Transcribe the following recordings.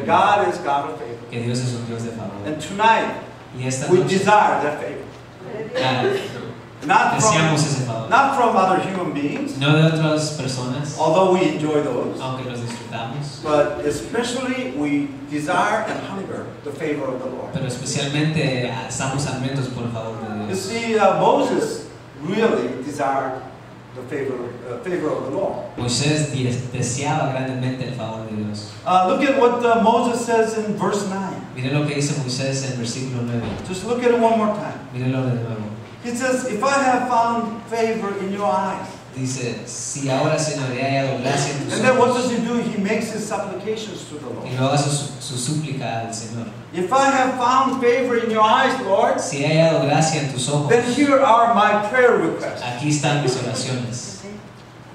that God is God of favor. que Dios es un Dios de favor. And tonight, Y esta we noche desire that favor. deseamos ese favor. Not from other human beings, No de otras personas, although we enjoy those, aunque los disfrutamos, but especially we desire and hunger the favor of the Lord. pero especialmente estamos hambrientos por el favor de You Dios. see, Moses really desired the favor of the Lord. Moisés deseaba grandemente el favor de Dios. Look at what Moses says in verse 9. Miren lo que dice Moisés en versículo 9. Just look at it one more time. Mírenlo de nuevo. He says, if I have found favor in your eyes. Dice, si ahora Señor he hallado gracia en tus And then what ojos. does he do? He makes his supplications to the Lord. Y luego hace su súplica al Señor. If I have found favor in your eyes, Lord, Si he hallado gracia en tus ojos, then here are my prayer requests. aquí están mis oraciones.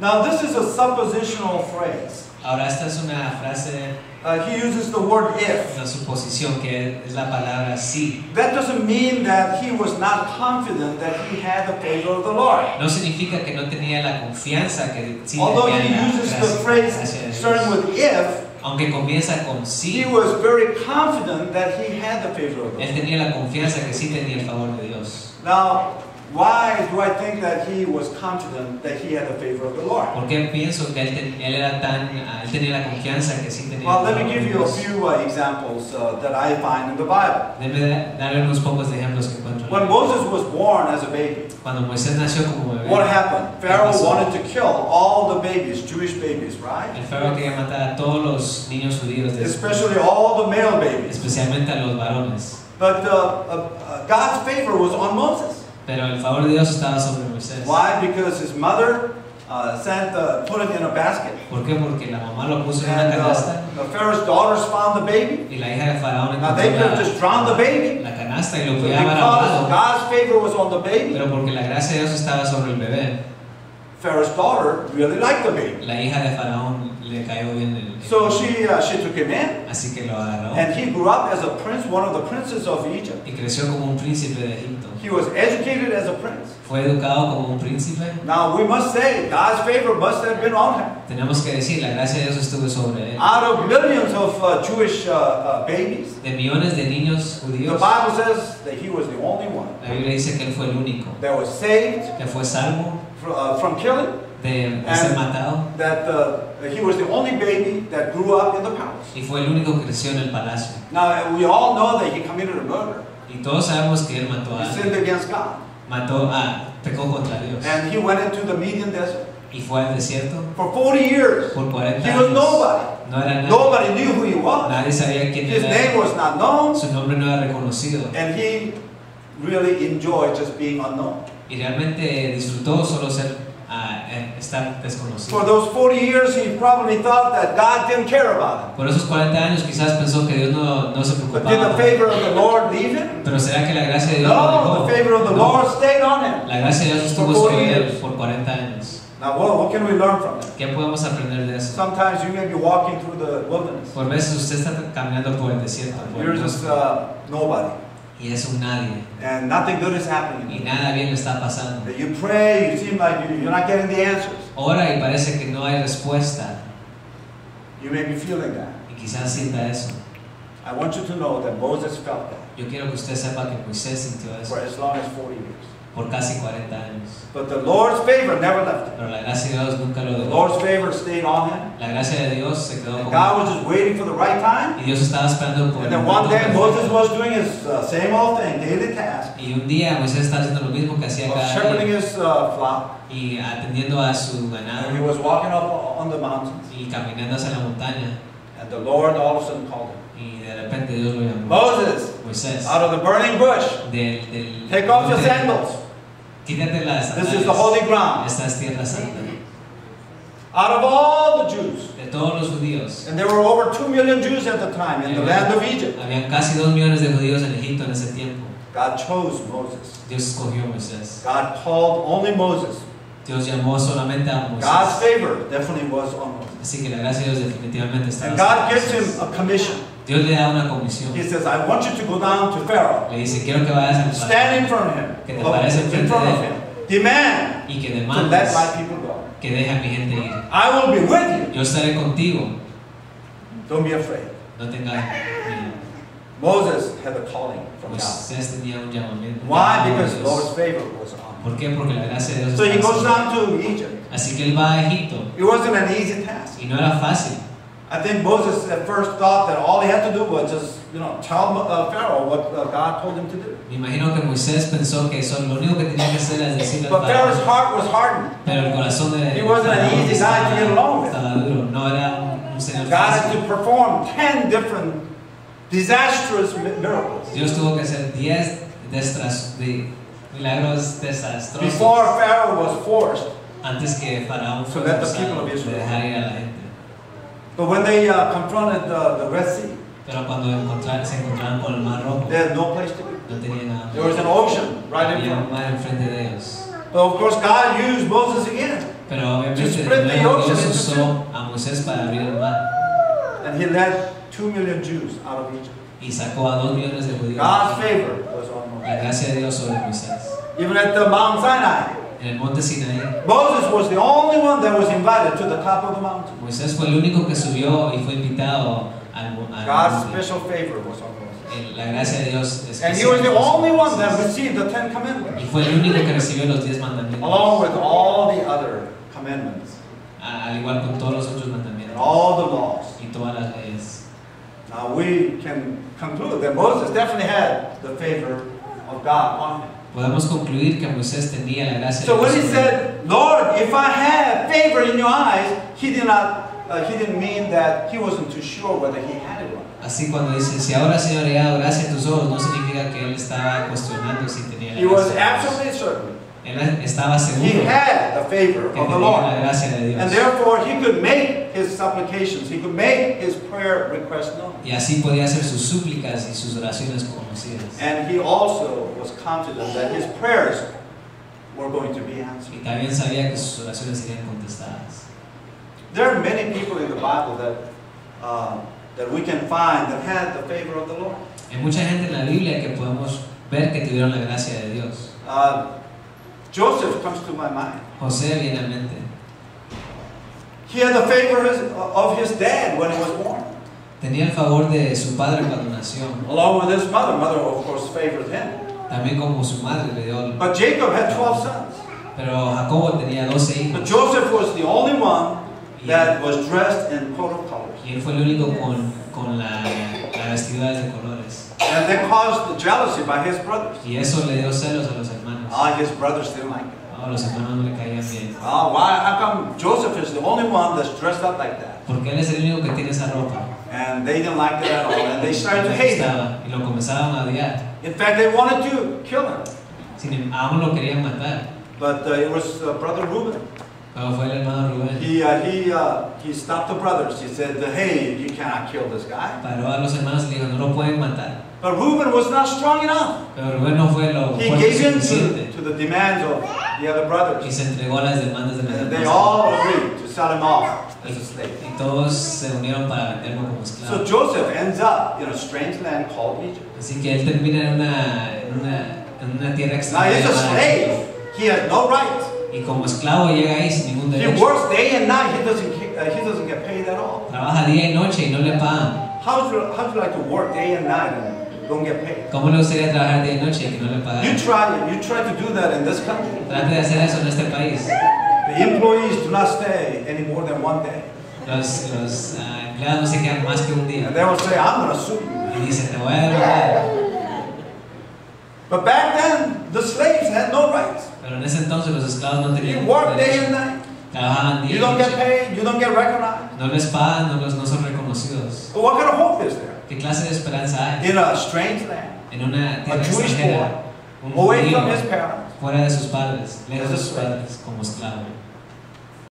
Now this is a suppositional phrase. Ahora esta es una frase, He uses the word if. una suposición que es la palabra sí. That doesn't mean that he was not confident that he had the favor of the Lord. No significa que no tenía la confianza que sí Although tenía he la uses the gracia phrase de starting Dios. with if, Aunque comienza con he sí, was very confident that he had the favor of the él Lord. tenía la confianza que sí tenía el favor de Dios. Now, why do I think that he was confident that he had the favor of the Lord? ¿Por qué pienso que él tenía la confianza que sí tenía Well, el let favor me de give you a Dios? few examples that I find in the Bible. Déjeme darle unos pocos de ejemplos que encuentro. When Moses was born as a baby, Cuando Moisés nació como bebé, what happened? Pharaoh wanted to kill all the babies, Jewish babies, right? el faraón quería matar a todos los niños judíos, Especially all the male babies. especialmente a los varones. But God's favor was on Moses. Pero el favor de Dios estaba sobre Moisés. Why? Because his mother put him in a basket. ¿Por qué? Porque la mamá lo puso en una And canasta the Pharaoh's daughters found the baby. y la hija de faraón Now they could have encontró just drowned the baby. la canasta y lo But podía haber because ahogado. God's favor was on the baby, Pero porque la gracia de Dios estaba sobre el bebé, Pharaoh's daughter really liked the baby. la hija de faraón le cayó bien el So she took him in, así que lo agarró and he grew up as a prince, one of the princes of Egypt. y creció como un príncipe de Egipto. He was educated as a prince. Fue educado como un príncipe. Now we must say God's favor must have been on him. Tenemos que decir, la gracia de Dios estuvo sobre él. Out of millions of Jewish babies, De millones de niños the judíos, Bible says that he was the only one la Biblia dice que él fue el único that was saved que fue salvo from killing, de ser matado that he was the only baby that grew up in the palace. y fue el único que creció en el palacio. Now we all know that he committed a murder. Y todos sabemos que él mató a He sinned alguien, against God. pecó contra Dios And he went into the Median desert. y fue al desierto For 40 years, por 40 he was años. nobody. No era nadie. Nobody knew who he was. Nadie sabía quién His era. name was not known, Su nombre no era reconocido and he really enjoyed just being unknown. y realmente disfrutó solo estar desconocido. For those 40 years, he probably thought that God didn't care about him. Por esos 40 años quizás pensó que Dios no se But did preocupaba. the favor of the Lord leave him? Pero ¿será que la gracia de Dios lo No, dejó? the favor of the No. Lord stayed on him. La gracia de Dios estuvo For 40 sobre él years. por 40 años. Now, what can we learn from that? ¿Qué podemos aprender de eso? Sometimes you may be walking through the wilderness. Por veces usted está caminando por el desierto por You're el just bosque, nobody, y es un nadie and nothing good is happening. y nada bien le está pasando. That you pray, you seem like you're not getting the answers. Ora y parece que no hay respuesta You may be feeling that. y quizás sienta eso. I want you to know that Moses felt that Yo quiero que usted sepa que Moisés sintió eso for as long as 40 years. por casi 40 años. But the Lord's favor never left him. Pero la gracia de Dios nunca lo The dejó. Lord's favor stayed on him. La gracia de Dios se quedó And con God él. was just waiting for the right time. Y Dios estaba esperando por And el then one momento day perfecto. Moses was doing his same old thing, daily task, Y un día Moisés estaba haciendo lo mismo que hacía of cada shepherding día his flock. y atendiendo a su And he ganado was walking up on the mountains. y caminando hacia la montaña. And the Lord all of a sudden called him. Y de repente Dios lo llamó. Moses, Moisés, out of the burning bush, del take off your monte, sandals. quítate las This is the holy ground. Esta es tierra santa. Out of all the Jews, De todos los judíos. and there were over 2 million Jews at the time in the land of Egypt, Habían casi 2 millones de judíos en Egipto en ese tiempo. God chose Moses. Dios escogió a Moisés. God called only Moses. Dios llamó solamente a God's Moisés. favor definitely was on Moses. Así que la gracia de Dios definitivamente estaba And sobre God gives him Moisés. a commission. Dios le da una comisión. He says, I want you to go down to Pharaoh, Le dice, quiero que vayas al stand in faraón front of him, Que te pares in enfrente front de of él. him, demand y que to let demandes my people go. que deje a mi gente ir. I will be with you. Yo estaré contigo. Don't be afraid. no tengas miedo. Moses had a calling from God. Moisés tenía un llamamiento. Why? Because the Lord's favor was on him. ¿Por qué? Porque la gracia de Dios So he estaba goes sobre él. down to Egypt. Así que él va a Egipto It wasn't an easy task. y no era fácil. I think Moses at first thought that all he had to do was just, tell Pharaoh what God told him to do. Me imagino que Moisés pensó que eso lo único que tenía que hacer es decirle al But Pharaoh's faraón. heart was hardened. Pero el corazón de He wasn't an faraón easy guy to get along with. estaba duro, no era un señor God had fácil. to perform 10 different disastrous miracles Dios tuvo que hacer 10 milagros desastrosos before Pharaoh was forced. antes que Faraón So fuera let the forzado people of de Israel dejar ir a la gente. But when they confronted the Red Sea, Pero cuando se encontraron con el Mar Rojo, they had no place to go. no tenían nada. There was an ocean right in Había un front. mar enfrente de ellos. But of course, God used Moses again, Pero obviamente To split the luego ocean Dios into usó a Moisés para abrir el mar and he led 2 million Jews out of Egypt. y sacó a 2 millones de judíos. God's favor was on La Moses. gracia de Dios sobre Moisés. Even at the Mount Sinai, En el monte Sinaí, Moses was the only one that was invited to the top of the mountain. Moisés fue el único que subió y fue invitado al God's monte. special favor was on Moses. La gracia de Dios And he was the especial. only one that received the 10 Y commandments, fue el único que recibió los 10 mandamientos, along with all the other commandments al igual con todos los otros and mandamientos all the laws. y todas las leyes. Now we can conclude that Moses definitely had the favor of God on him. Podemos concluir que Moisés tenía la gracia So de when Dios. he sobre él. said, "Lord, if I have favor in your eyes," he didn't mean that he wasn't too sure whether he had it or not. Así cuando dice, si ahora Señor he dado gracia a tus ojos, no significa que él estaba cuestionando si tenía la He was gracia de Dios. absolutely certain Él estaba he seguro had the favor que of the tenía Lord, la gracia de and Dios. therefore he could make his supplications, he could make his prayer requests known. Y así podía hacer sus súplicas y sus oraciones conocidas. And he also was confident that his prayers were going to be answered. Y también sabía que sus oraciones serían contestadas. There are many people in the Bible that we can find that had the favor of the Lord. Hay mucha gente en la Biblia que podemos ver que tuvieron la gracia de Dios. Joseph comes to my mind. José viene a mente. He had the favor of his dad when he was born, Tenía el favor de su padre cuando nació. along with his mother. Mother, of course, favored him. También como su madre le dio. But Jacob had 12 sons. Pero Jacobo tenía 12 But hijos. Joseph was the only one that was dressed in coat of colors. Y él fue el único con la vestidura de colores. And that caused jealousy by his brothers. Y eso le dio celos a los hermanos. His brothers didn't like it. Los hermanos no le caían bien. Why? How come Joseph is the only one that's dressed up like that? Porque él es el único que tiene esa ropa. And they didn't like it at all. And they started to hate him. Y lo comenzaban a odiar. In fact, they wanted to kill him. Aún lo querían matar. But it was brother Reuben. Pero fue el hermano Rubén. He stopped the brothers. He said, "Hey, you cannot kill this guy." Paró a los hermanos y le dijo, no lo pueden matar. But Reuben was not strong enough. Pero Rubén no fue lo He fuerte gave in suficiente. to the demands of the other brothers. Y se entregó a las demandas de los And they hermanos. all agreed to sell him off as a slave. Y todos se unieron para venderlo como So esclavo. Joseph ends up in a strange land called Egypt. Así que él termina en una tierra Now extraña. he's a llamada slave. Egipto. He has no rights. Y como esclavo llega ahí sin ningún He derecho. works day and night. He doesn't get paid at all. Trabaja día y noche y no le pagan. How'd you like to work day and night and don't get paid? ¿Cómo le gustaría trabajar día y noche y que no le You pagan? try to do that in this country. Trate de hacer eso en este país. The employees do not stay any more than one day. Los empleados no se quedan más que un día. And they will say, "I'm going to sue you." Y dice, te voy a demandar. But back then, the slaves had no rights. Pero en ese entonces los esclavos no You tenían work day derecho. and night. Trabajaban día You y don't get noche. paid. You don't get recognized. No les pagan, no son reconocidos. But what kind of hope is there? ¿Qué clase de esperanza hay? In a strange land, En una a tierra Jewish extranjera, boy, un away judío from his parents, fuera de sus padres, lejos de sus As a slave. padres, como esclavo.